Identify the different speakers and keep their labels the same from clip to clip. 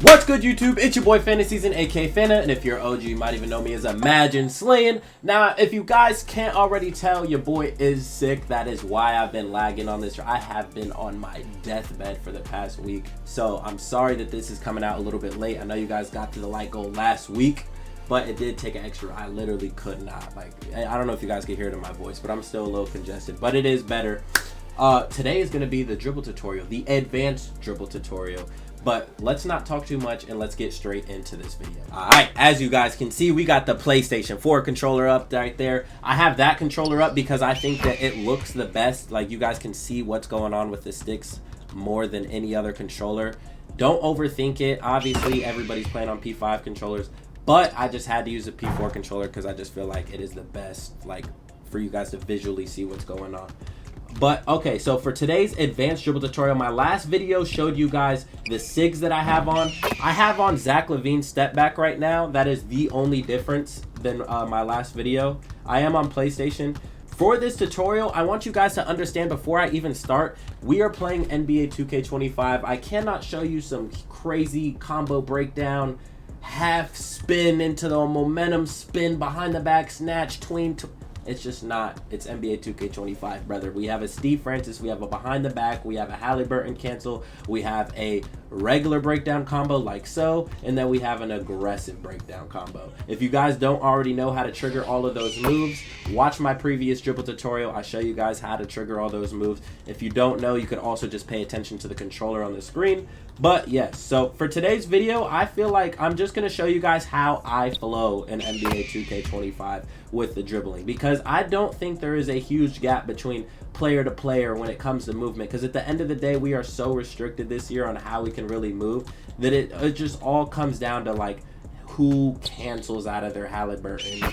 Speaker 1: What's good, YouTube? It's your boy FantaSZN, aka Fanta, and if you're OG, you might even know me as Imagine Slaying. Now, if you guys can't already tell, your boy is sick. That is why I've been lagging on this. I have been on my deathbed for the past week, so I'm sorry that this is coming out a little bit late. I know you guys got to the like goal last week, but it did take an extra. I literally could not. I don't know if you guys can hear it in my voice, but I'm still a little congested, but it is better. Today is going to be the dribble tutorial, the advanced dribble tutorial. But let's not talk too much and let's get straight into this video. Alright, as you guys can see, we got the PlayStation 4 controller up right there. I have that controller up because I think that it looks the best. Like, you guys can see what's going on with the sticks more than any other controller. Don't overthink it. Obviously, everybody's playing on P5 controllers, but I just had to use a P4 controller because I just feel like it is the best, like, for you guys to visually see what's going on. But okay, so for today's advanced dribble tutorial, my last video showed you guys the SIGS that I have on. I have on Zach LaVine's step back right now. That is the only difference than my last video. I am on PlayStation. For this tutorial, I want you guys to understand before I even start, we are playing NBA 2K25. I cannot show you some crazy combo breakdown, half spin into the momentum spin, behind the back snatch, tween. It's just not. It's NBA 2K25, brother. We have a Steve Francis, we have a behind the back, we have a Halliburton cancel, we have a regular breakdown combo like so, and then we have an aggressive breakdown combo. If you guys don't already know how to trigger all of those moves, watch my previous dribble tutorial. I show you guys how to trigger all those moves. If you don't know, you could also just pay attention to the controller on the screen. But yes, so for today's video, I feel like I'm just going to show you guys how I flow in NBA 2K25 with the dribbling, because I don't think there is a huge gap between player to player when it comes to movement, because at the end of the day, we are so restricted this year on how we can really move that it just all comes down to like who cancels out of their Halliburton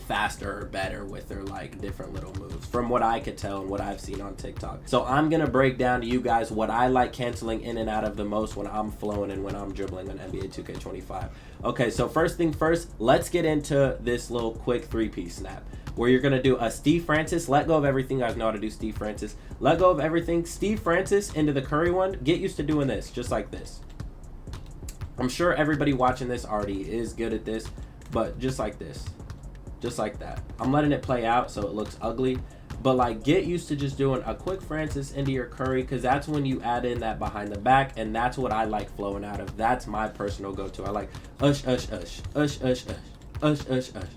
Speaker 1: faster or better with their like different little moves, from what I could tell and what I've seen on TikTok. So I'm gonna break down to you guys what I like canceling in and out of the most when I'm flowing and when I'm dribbling on NBA 2K25. Okay, so first thing first, let's get into this little quick three-piece snap where you're gonna do a Steve Francis, let go of everything. You guys know how to do Steve Francis, let go of everything, Steve Francis into the Curry one. Get used to doing this just like this. I'm sure everybody watching this already is good at this, but just like this, just like that. I'm letting it play out so it looks ugly, but like get used to just doing a quick Francis into your Curry, because that's when you add in that behind the back, and that's what I like flowing out of. That's my personal go-to. I like ush ush ush ush ush ush ush ush ush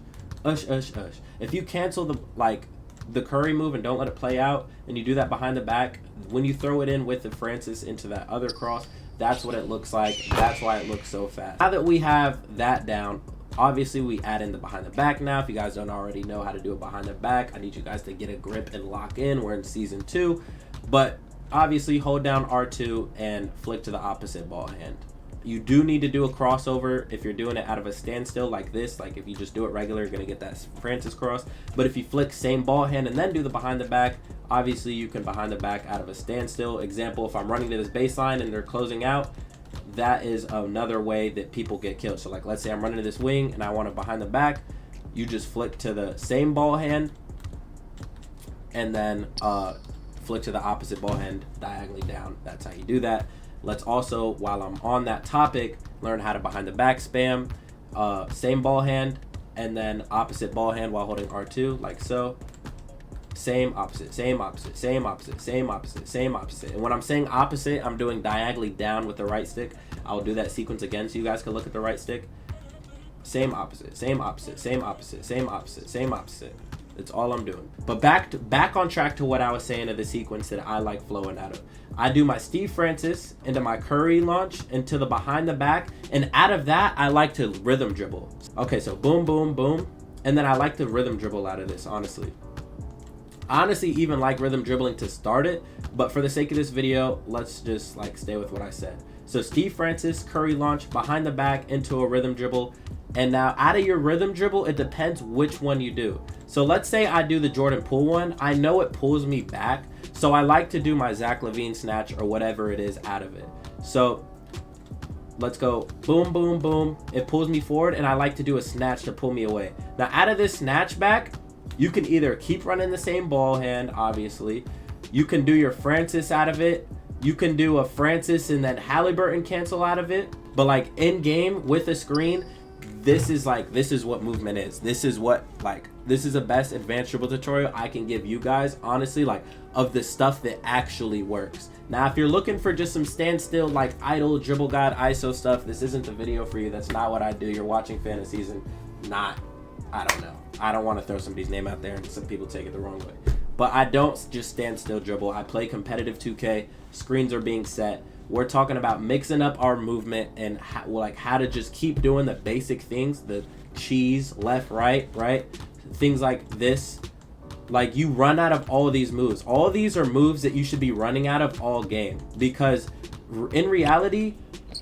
Speaker 1: ush ush ush. If you cancel the Curry move and don't let it play out, and you do that behind the back, when you throw it in with the Francis into that other cross, that's what it looks like. That's why it looks so fast. Now that we have that down, obviously we add in the behind the back now. If you guys don't already know how to do it behind the back, I need you guys to get a grip and lock in. We're in season 2, but obviously hold down R2 and flick to the opposite ball hand. You do need to do a crossover if you're doing it out of a standstill like this. Like if you just do it regular, you're gonna get that Francis cross. But if you flick same ball hand and then do the behind the back, obviously you can behind the back out of a standstill. Example, if I'm running to this baseline and they're closing out, that is another way that people get killed. So like, let's say I'm running to this wing and I want to behind the back, you just flick to the same ball hand and then flick to the opposite ball hand diagonally down. That's how you do that. Let's also, while I'm on that topic, learn how to behind the back spam. Same ball hand and then opposite ball hand while holding R2 like so. Same, opposite, same, opposite, same, opposite, same, opposite, same, opposite. And when I'm saying opposite, I'm doing diagonally down with the right stick. I'll do that sequence again so you guys can look at the right stick. Same, opposite, same, opposite, same, opposite, same, opposite, same, opposite. That's all I'm doing. But back on track to what I was saying of the sequence that I like flowing out of. I do my Steve Francis into my Curry launch into the behind the back, and out of that, I like to rhythm dribble. Okay, so boom, boom, boom, and then I like to rhythm dribble out of this, honestly. I honestly even like rhythm dribbling to start it, but for the sake of this video, let's just like stay with what I said. So Steve Francis, Curry launch, behind the back into a rhythm dribble. And now out of your rhythm dribble, it depends which one you do. So let's say I do the Jordan Poole one. I know it pulls me back, so I like to do my Zach LaVine snatch or whatever it is out of it. So let's go boom, boom, boom. It pulls me forward, and I like to do a snatch to pull me away. Now out of this snatch back, you can either keep running the same ball hand, obviously. You can do your Francis out of it. You can do a Francis and then Halliburton cancel out of it. But like in game with a screen, this is what movement is. This is the best advanced dribble tutorial I can give you guys, honestly, like of the stuff that actually works. Now, if you're looking for just some standstill, like idle dribble guide ISO stuff, this isn't the video for you. That's not what I do. You're watching FantaSZN, not, I don't know. I don't want to throw somebody's name out there and some people take it the wrong way. But I don't just stand still dribble. I play competitive 2K. Screens are being set. We're talking about mixing up our movement and how to just keep doing the basic things, the cheese, left, right, things like this. Like, you run out of all of these moves. All of these are moves that you should be running out of all game, because in reality,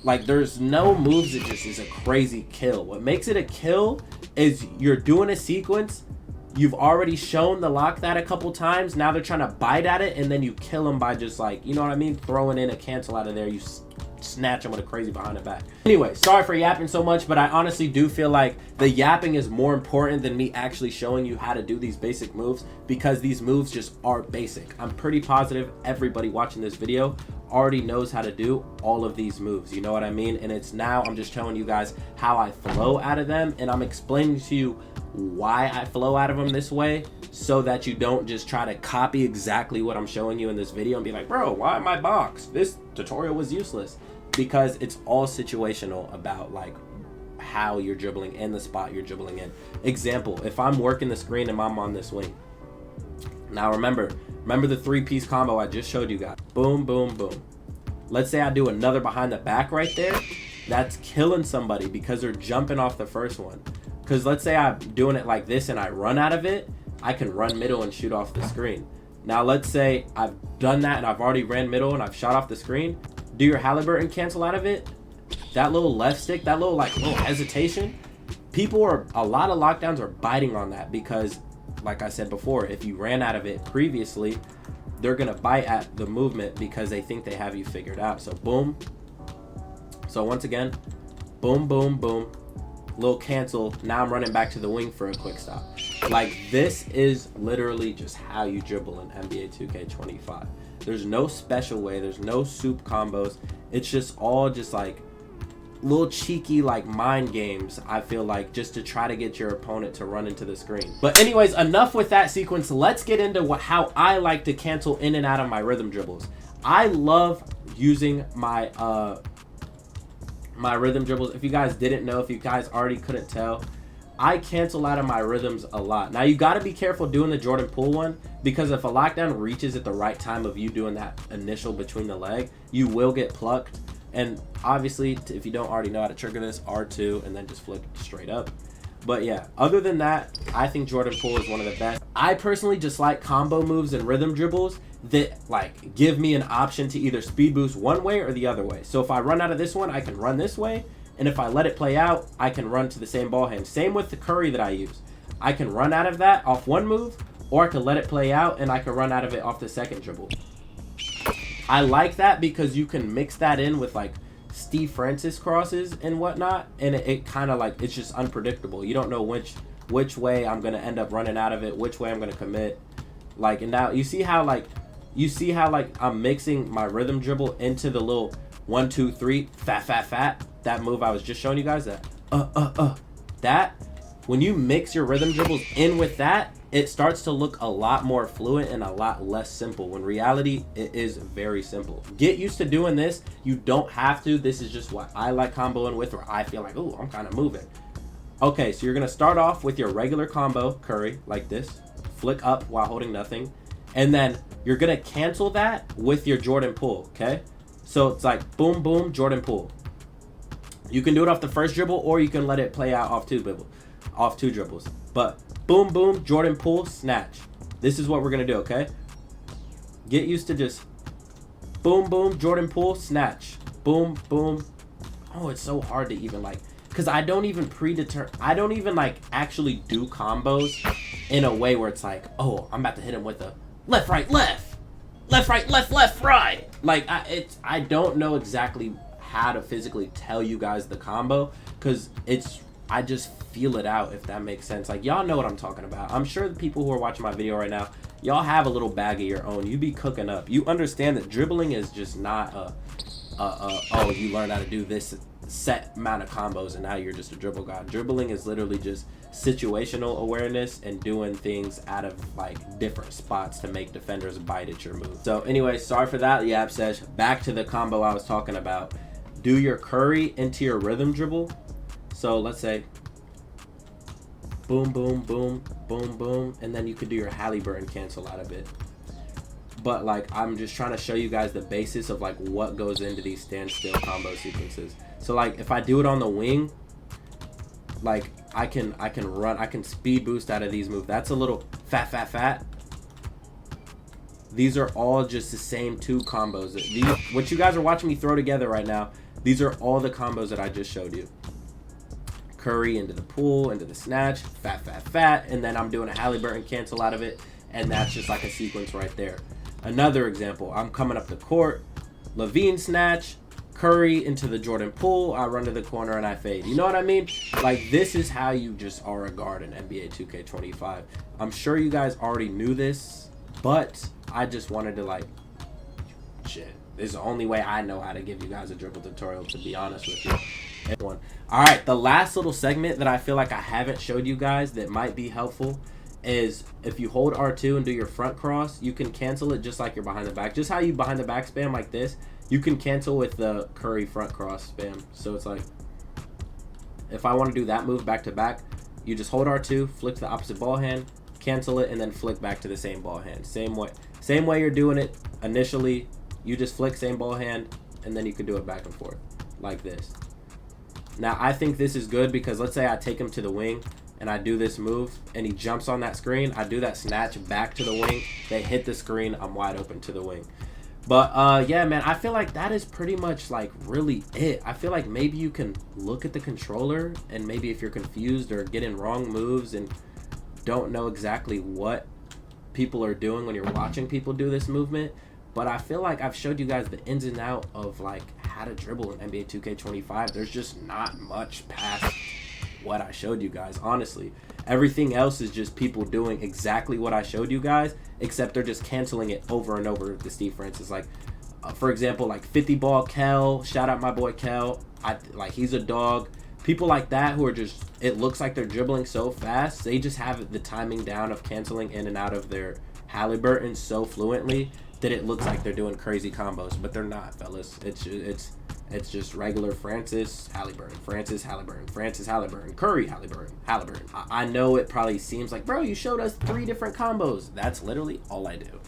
Speaker 1: like, there's no moves that just is a crazy kill. What makes it a kill is you're doing a sequence. You've already shown the lock that a couple times. Now they're trying to bite at it, and then you kill them by just, like, you know what I mean? Throwing in a cancel out of there. You snatch them with a crazy behind the back. Anyway, sorry for yapping so much, but I honestly do feel like the yapping is more important than me actually showing you how to do these basic moves, because these moves just are basic. I'm pretty positive everybody watching this video already knows how to do all of these moves, you know what I mean? And it's now I'm just showing you guys how I flow out of them, and I'm explaining to you why I flow out of them this way, so that you don't just try to copy exactly what I'm showing you in this video and be like, bro, why my box? This tutorial was useless. Because it's all situational about like how you're dribbling and the spot you're dribbling in. Example, if I'm working the screen and I'm on this wing. Now remember the 3-piece combo I just showed you guys. Boom, boom, boom. Let's say I do another behind the back right there. That's killing somebody because they're jumping off the first one. Because let's say I'm doing it like this and I run out of it, I can run middle and shoot off the screen. Now let's say I've done that and I've already ran middle and I've shot off the screen. Do your Halliburton cancel out of it? That little left stick, that little hesitation, a lot of lockdowns are biting on that, because like I said before, if you ran out of it previously, they're gonna bite at the movement because they think they have you figured out. So boom. So once again, boom, boom, boom, little cancel. Now I'm running back to the wing for a quick stop. Like, this is literally just how you dribble in NBA 2K25. There's no special way. There's no soup combos. It's just all just like little cheeky like mind games, I feel like, just to try to get your opponent to run into the screen. But anyways, enough with that sequence. Let's get into how I like to cancel in and out of my rhythm dribbles. I love using my my rhythm dribbles. If you guys didn't know, if you guys already couldn't tell, I cancel out of my rhythms a lot. Now, you got to be careful doing the Jordan Poole one, because if a lockdown reaches at the right time of you doing that initial between the leg, you will get plucked. And obviously, if you don't already know how to trigger this, R2 and then just flick straight up. But yeah, other than that, I think Jordan Poole is one of the best. I personally just like combo moves and rhythm dribbles that like give me an option to either speed boost one way or the other way. So if I run out of this one, I can run this way. And if I let it play out, I can run to the same ball hand. Same with the Curry that I use. I can run out of that off one move, or I can let it play out and I can run out of it off the second dribble. I like that because you can mix that in with like Steve Francis crosses and whatnot, and it kind of like, it's just unpredictable. You don't know which way I'm gonna end up running out of it, which way I'm gonna commit. Like, and now you see how like I'm mixing my rhythm dribble into the little 1, 2, 3 fat. That move I was just showing you guys, that that when you mix your rhythm dribbles in with that, it starts to look a lot more fluent and a lot less simple. When reality, it is very simple. Get used to doing this. You don't have to. This is just what I like comboing with, where I feel like, oh, I'm kind of moving. Okay, so you're gonna start off with your regular combo Curry like this, flick up while holding nothing, and then you're gonna cancel that with your Jordan Poole. Okay, so it's like boom, boom, Jordan Poole. You can do it off the first dribble, or you can let it play out off two dribbles. But boom, boom, Jordan Poole, snatch. This is what we're going to do, okay? Get used to just boom, boom, Jordan Poole, snatch. Boom, boom. Oh, it's so hard to even like, because I don't even like actually do combos in a way where it's like, oh, I'm about to hit him with a left, right, left. Left, right, left, left, right. Like, I don't know exactly how to physically tell you guys the combo, because I just feel it out, if that makes sense. Like, y'all know what I'm talking about. I'm sure the people who are watching my video right now, y'all have a little bag of your own. You be cooking up. You understand that dribbling is just not oh, you learned how to do this set amount of combos and now you're just a dribble god. Dribbling is literally just situational awareness and doing things out of like different spots to make defenders bite at your move. So anyway, sorry for that, Yap Sesh. Back to the combo I was talking about. Do your Curry into your rhythm dribble. So let's say boom, boom, boom, boom, boom, and then you could do your Halliburton cancel out of it. But like, I'm just trying to show you guys the basis of like what goes into these standstill combo sequences. So like, if I do it on the wing, like I can speed boost out of these moves. That's a little fat. These are all just the same 2 combos. These, what you guys are watching me throw together right now, these are all the combos that I just showed you. Curry into the pull, into the snatch, fat, and then I'm doing a Halliburton cancel out of it, and that's just like a sequence right there. Another example, I'm coming up the court, Levine snatch, Curry into the Jordan pull, I run to the corner and I fade. You know what I mean? Like, this is how you just are a guard in NBA 2K25. I'm sure you guys already knew this, but I just wanted to like, shit, this is the only way I know how to give you guys a dribble tutorial, to be honest with you. All right, the last little segment that I feel like I haven't showed you guys that might be helpful is if you hold R2 and do your front cross, you can cancel it just like you're behind the back. Just how you behind the back spam like this, you can cancel with the Curry front cross spam. So it's like, if I want to do that move back to back, you just hold R2, flick to the opposite ball hand, cancel it, and then flick back to the same ball hand. Same way you're doing it initially. You just flick same ball hand, and then you can do it back and forth like this. Now, I think this is good because let's say I take him to the wing and I do this move and he jumps on that screen. I do that snatch back to the wing. They hit the screen. I'm wide open to the wing. But yeah, man, I feel like that is pretty much like really it. I feel like maybe you can look at the controller and maybe if you're confused or getting wrong moves and don't know exactly what people are doing when you're watching people do this movement. But I feel like I've showed you guys the ins and out of like how to dribble in NBA 2K25. There's just not much past what I showed you guys, honestly. Everything else is just people doing exactly what I showed you guys, except they're just canceling it over and over with Steve Francis. Like, for example, like 50 ball Kel, shout out my boy Kel. Like, he's a dog. People like that who are just, it looks like they're dribbling so fast, they just have the timing down of canceling in and out of their Halliburton so fluently that it looks like they're doing crazy combos, but they're not, fellas. It's just regular Francis, Halliburton, Francis, Halliburton, Francis, Halliburton, Curry, Halliburton, Halliburton. I know it probably seems like, bro, you showed us 3 different combos. That's literally all I do.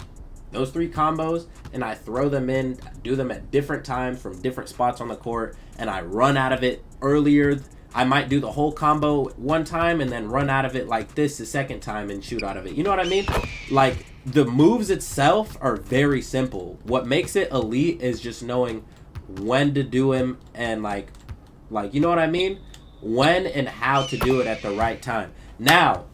Speaker 1: Those 3 combos, and I throw them in, do them at different times from different spots on the court, and I run out of it earlier. I might do the whole combo one time and then run out of it like this the second time and shoot out of it. You know what I mean? Like, the moves itself are very simple. What makes it elite is just knowing when to do them and like you know what I mean? When and how to do it at the right time. Now,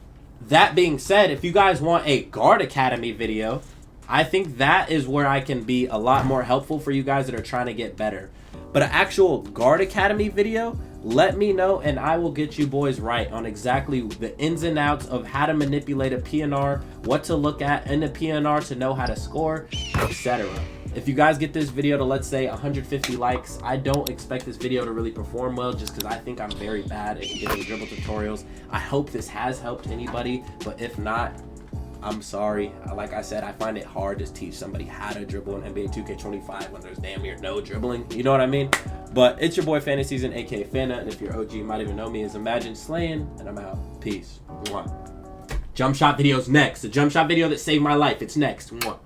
Speaker 1: that being said, if you guys want a Guard Academy video, I think that is where I can be a lot more helpful for you guys that are trying to get better. But an actual Guard Academy video, let me know and I will get you boys right on exactly the ins and outs of how to manipulate a PNR, what to look at in the PNR to know how to score, etc. If you guys get this video to, let's say, 150 likes, I don't expect this video to really perform well just because I think I'm very bad at giving dribble tutorials. I hope this has helped anybody, but if not, I'm sorry. Like I said, I find it hard to teach somebody how to dribble in NBA 2K25 when there's damn near no dribbling. You know what I mean? But it's your boy FantaSZN, aka Fanta, and if you're OG, you might even know me as Imagine Slaying, and I'm out. Peace. Mwah. Jump shot video's next. The jump shot video that saved my life. It's next. Mwah.